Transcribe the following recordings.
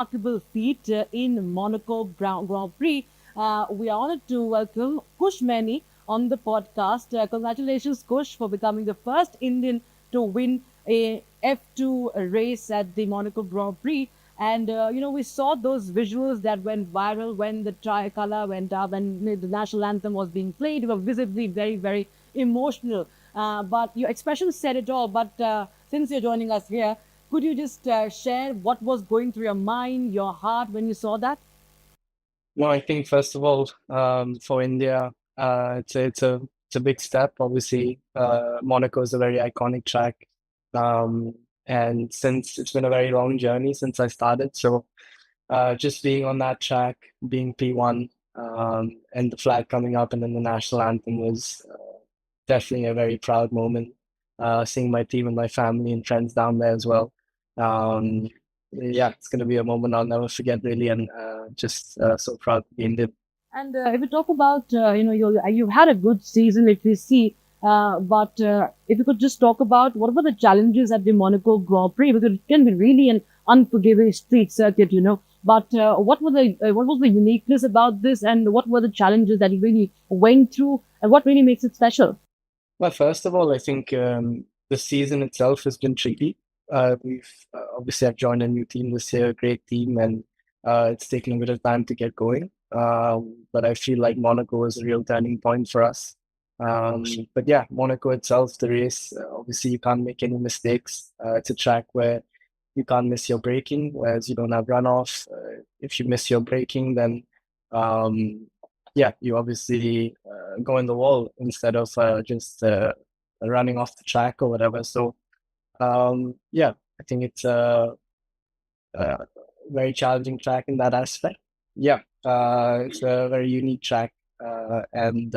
remarkable feat in Monaco Grand Prix. We are honored to welcome Kush Maini on the podcast. Congratulations, Kush, for becoming the first Indian to win a F2 race at the Monaco Grand Prix. And we saw those visuals that went viral when the tricolor went up and the national anthem was being played. You were visibly very, very emotional. But your expression said it all. But since you're joining us here, could you just share what was going through your mind, your heart when you saw that? No, I think first of all, for India, it's a big step. Obviously, Monaco is a very iconic track, um, and since it's been a very long journey since I started, so just being on that track, being P1, and the flag coming up, and then the national anthem was definitely a very proud moment. Seeing my team and my family and friends down there as well. Um, yeah, it's going to be a moment I'll never forget, really, and just so proud to be Indian. And if we talk about, you've had a good season, if we see, but if you could just talk about what were the challenges at the Monaco Grand Prix, because it can be really an unforgiving street circuit, But what was the uniqueness about this, and what were the challenges that you really went through, and what really makes it special? Well, first of all, I think the season itself has been tricky. We've obviously I've joined a new team this year, a great team, and it's taken a bit of time to get going. But I feel like Monaco was a real turning point for us. But yeah, Monaco itself, the race, obviously you can't make any mistakes. It's a track where you can't miss your braking, whereas you don't have runoff. If you miss your braking, then um, yeah, you obviously go in the wall instead of just running off the track or whatever. So yeah, I think it's a very challenging track in that aspect. Yeah, it's a very unique track, and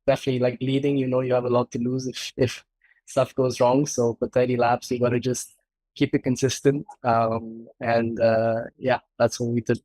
definitely like leading. You know, you have a lot to lose if stuff goes wrong. So for 30 laps, you got to just keep it consistent. And yeah, that's what we did.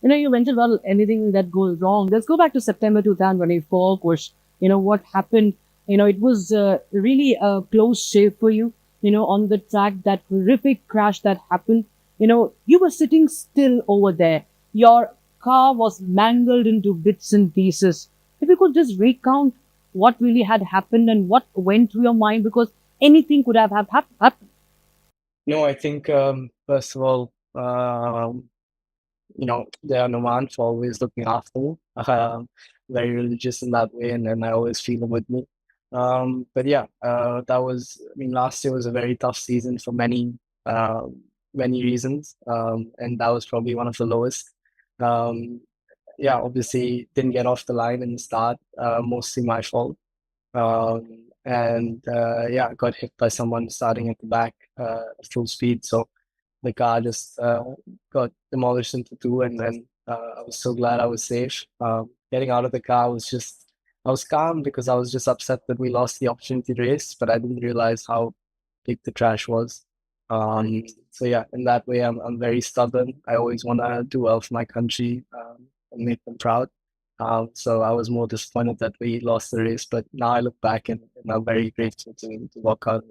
You mentioned about anything that goes wrong. Let's go back to September 2024, Kush. What happened? It was really a close shave for you, on the track, that horrific crash that happened. You were sitting still over there. Your car was mangled into bits and pieces. If you could just recount what really had happened and what went through your mind, because anything could have happened. No, I think first of all, they are Noman for always looking after me. Very religious in that way, and I always feel them with me. But yeah, I mean, last year was a very tough season for uh, many reasons, and that was probably one of the lowest. Um, yeah, obviously didn't get off the line in the start, mostly my fault. And yeah, I got hit by someone starting at the back at full speed. So the car just got demolished into two, and then I was so glad I was safe. Getting out of the car was just, I was calm because I was just upset that we lost the opportunity to race, but I didn't realize how big the crash was. So yeah, in that way, I'm very stubborn. I always want to do well for my country and make them proud. So I was more disappointed that we lost the race, but now I look back and I'm very grateful to walk out.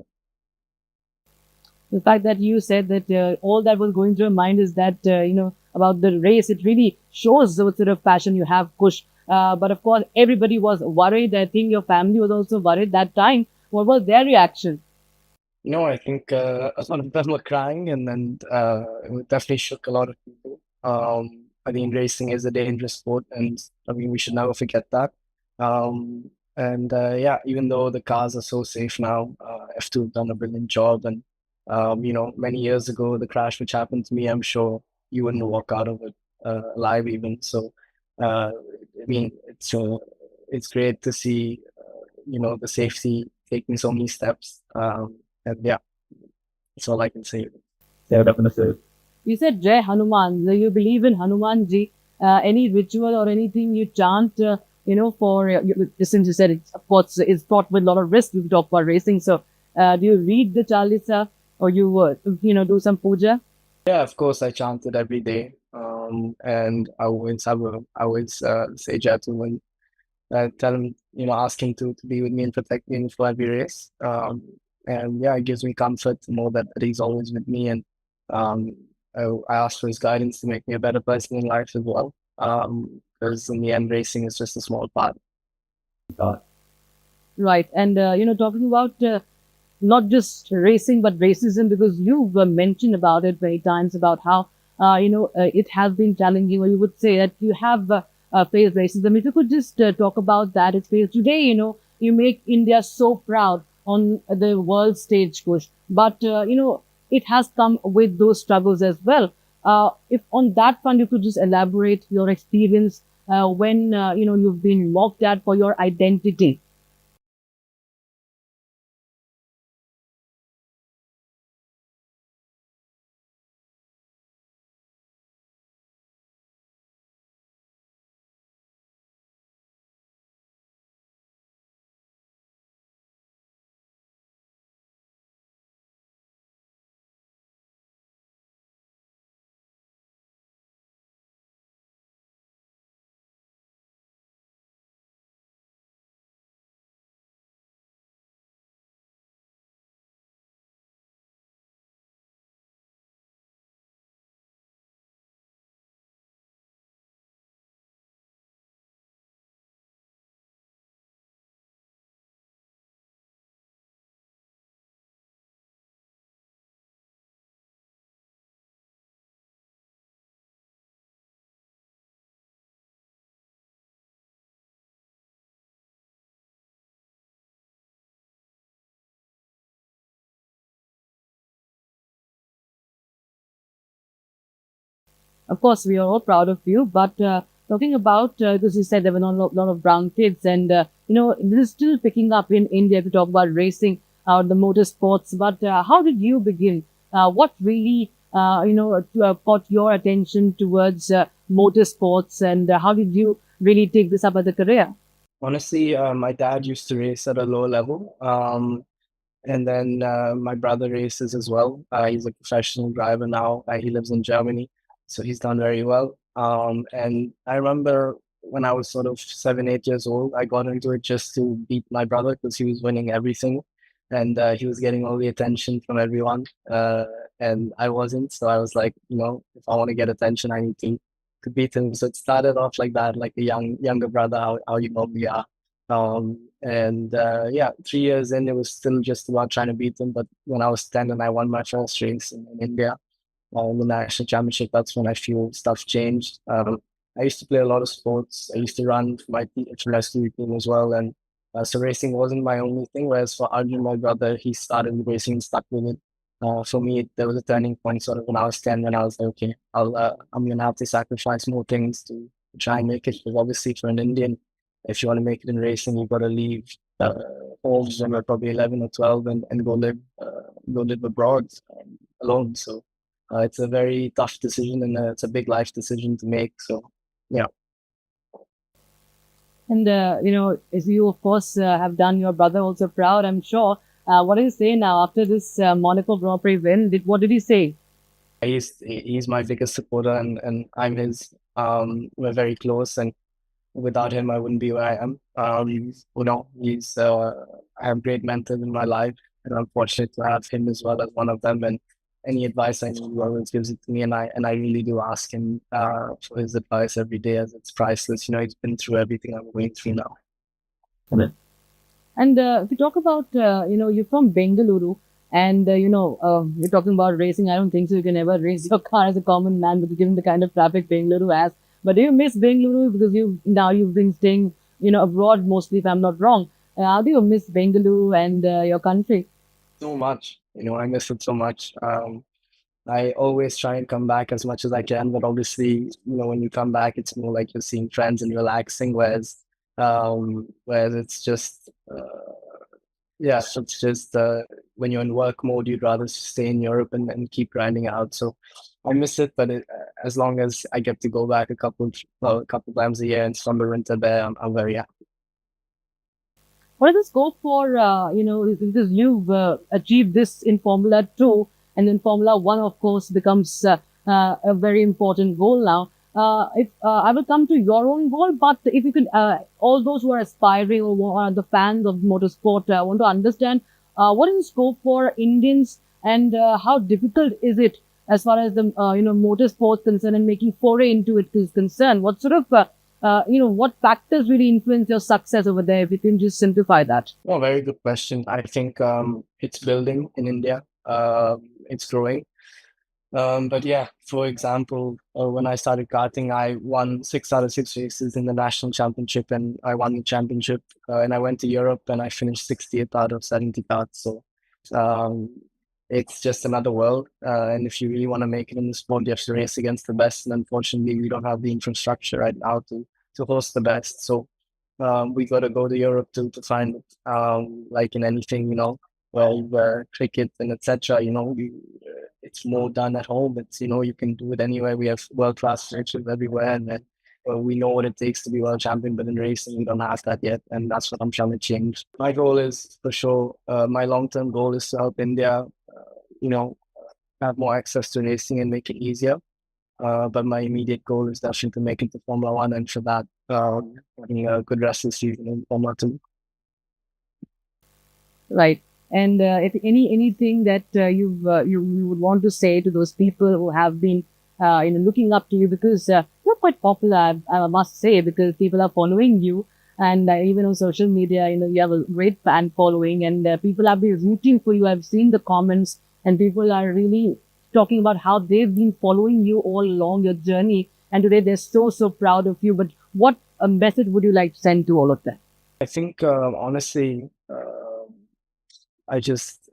The fact that you said that all that was going through your mind is that about the race, it really shows what sort of passion you have, Kush. But of course, everybody was worried. I think your family was also worried that time. What was their reaction? I think a lot of them were crying, and then it definitely shook a lot of people. I mean, racing is a dangerous sport, and I mean, we should never forget that. And yeah, even though the cars are so safe now, F2 have done a brilliant job. And many years ago, the crash which happened to me, I'm sure you wouldn't walk out of it alive even. So, I mean, it's great to see, the safety taking so many steps. And yeah, that's all I can say. Yeah, definitely. You said Jai Hanuman. Do you believe in Hanumanji? Any ritual or anything you chant, for since you said it's, of course, it's fraught with a lot of risk. We talk about racing. So, do you read the Chalisa, or you, do some puja? Yeah, of course, I chant it every day. And I always say Jatu when tell him, ask him to be with me and protect me for every race. And yeah, it gives me comfort to know that he's always with me. And um, I asked for his guidance to make me a better person in life as well. Because in the end, racing is just a small part. Right. And, talking about not just racing, but racism, because you've mentioned about it many times about how, it has been challenging, or you would say that you have faced racism. If you could just talk about that experience today, you make India so proud on the world stage, Kush. But, it has come with those struggles as well. If on that front, you could just elaborate your experience when, you've been mocked at for your identity. Of course, we are all proud of you. But talking about, because you said there were not a lot of brown kids, and this is still picking up in India to talk about racing, the motorsports. But how did you begin? What really, caught your attention towards motorsports, and how did you really take this up as a career? Honestly, my dad used to race at a low level. And then my brother races as well. He's a professional driver now. He lives in Germany, so he's done very well. And I remember when I was sort of 7, 8 years old, I got into it just to beat my brother because he was winning everything, and he was getting all the attention from everyone, and I wasn't. So I was like, if I want to get attention, I need to beat him. So it started off like that, like a younger brother, how you normally are. And yeah, 3 years in, it was still just about trying to beat them. But when I was 10 and I won my first race in India, the national championship, that's when I feel stuff changed. I used to play a lot of sports. I used to run for my school team as well. And so racing wasn't my only thing. Whereas for Arjun, my brother, he started with racing and stuck with it. For me, there was a turning point sort of when I was 10, when I was like, okay, I'm going to have to sacrifice more things to try and make it. Because obviously, for an Indian, if you want to make it in racing, you've got to leave home when you're probably 11 or 12 and go live abroad alone. So it's a very tough decision, and it's a big life decision to make. So, yeah. And, as you, of course, have done your brother also proud, I'm sure. What do you say now after this Monaco Grand Prix win? What did he say? He's my biggest supporter, and I'm his. We're very close, and without him, I wouldn't be where I am. He's I have great mentors in my life, and I'm fortunate to have him as well as one of them. And any advice I need, he always gives it to me, and I really do ask him for his advice every day, as it's priceless. He's been through everything I'm going through now. And if you talk about, you're from Bengaluru, and you're talking about racing. I don't think so. You can ever race your car as a common man, because given the kind of traffic Bengaluru has. But do you miss Bengaluru because you've been staying, abroad mostly, if I'm not wrong? How do you miss Bengaluru and your country? So much, I miss it so much. I always try and come back as much as I can, but obviously, when you come back, it's more like you're seeing friends and relaxing, whereas it's just, yeah, so it's just when you're in work mode, you'd rather stay in Europe and keep grinding out. So I miss it, but as long as I get to go back a couple times a year and summer, winter there, I'm very happy. What is the scope for, because you've achieved this in Formula 2, and then Formula 1, of course, becomes a very important goal now. If I will come to your own goal, but if you could, all those who are aspiring or who are the fans of motorsport, want to understand what is the scope for Indians, and how difficult is it as far as the motorsports concerned and making foray into it is concerned? What sort of what factors really influence your success over there? If you can just simplify that. Oh, very good question. I think it's building in India. It's growing. But yeah, for example, when I started karting, I won 6 out of 6 races in the national championship, and I won the championship. And I went to Europe, and I finished 60th out of 70 karts. So um, it's just another world. And if you really want to make it in the sport, you have to race against the best. And unfortunately, we don't have the infrastructure right now to host the best. So we got to go to Europe to find it. Like in anything, where cricket and etc. It's more done at home. It's you can do it anywhere. We have world class coaches everywhere, and then we know what it takes to be world champion. But in racing, we don't have that yet, and that's what I'm trying to change. My goal is for sure. My long term goal is to help India. You know, have more access to racing and make it easier. But my immediate goal is definitely to make it to Formula One, and for that, having a good rest of the season in Formula Two. Right. And if anything that you would want to say to those people who have been looking up to you, because you're quite popular, I must say, because people are following you, and even on social media, you have a great fan following, and people have been rooting for you. I've seen the comments, and people are really talking about how they've been following you all along your journey, and today they're so proud of you. But what message would you like to send to all of them? I think honestly. I just,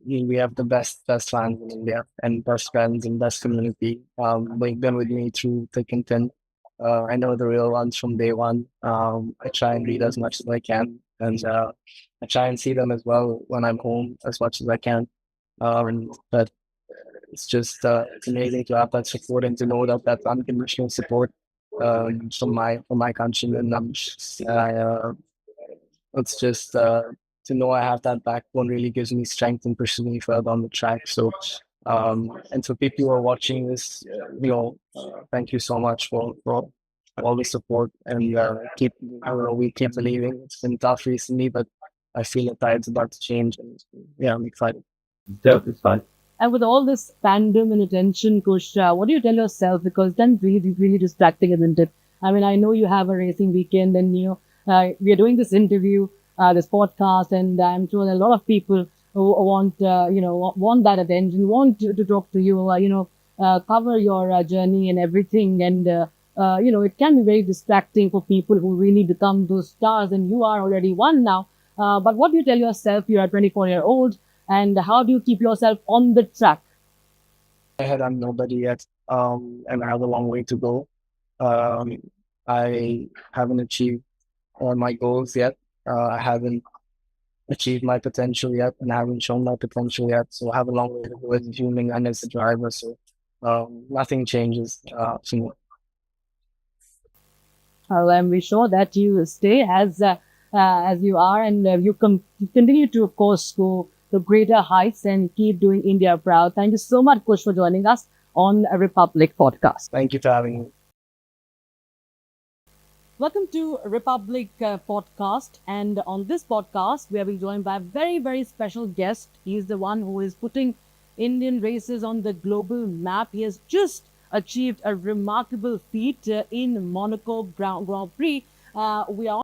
we have the best fans in India and best friends and best community. They've been with me through thick and thin. I know the real ones from day one. I try and read as much as I can, and I try and see them as well when I'm home as much as I can. But it's just it's amazing to have that support and to know that that unconditional support from my countrymen. It's just to know I have that backbone really gives me strength and pushes me further on the track. So, and for people who are watching this, thank you so much for all the support and we keep believing. It's been tough recently, but I feel the tide's about to change, and yeah, I'm excited. Yeah, it's fine. And with all this fandom and attention, Kush, what do you tell yourself? Because then really distracting, isn't it? I mean, I know you have a racing weekend, and we are doing this interview, this podcast, and I'm sure there are a lot of people who want, want that attention, want to talk to you, cover your journey and everything, and it can be very distracting for people who really become those stars, and you are already one now. But what do you tell yourself? You're a 24-year-old, and how do you keep yourself on the track? Ahead, I'm nobody yet, and I have a long way to go. Um, I haven't achieved all my goals yet. I haven't achieved my potential yet, and I haven't shown my potential yet. So I have a long way to go as a human and as a driver. So nothing changes for me. And we're sure that you stay as you are, and you continue to, of course, go to greater heights and keep doing India proud. Thank you so much, Kush, for joining us on a Republic podcast. Thank you for having me. Welcome to Republic podcast, and on this podcast, we are being joined by a very special guest. He is the one who is putting Indian races on the global map. He has just achieved a remarkable feat in Monaco Grand Prix. We are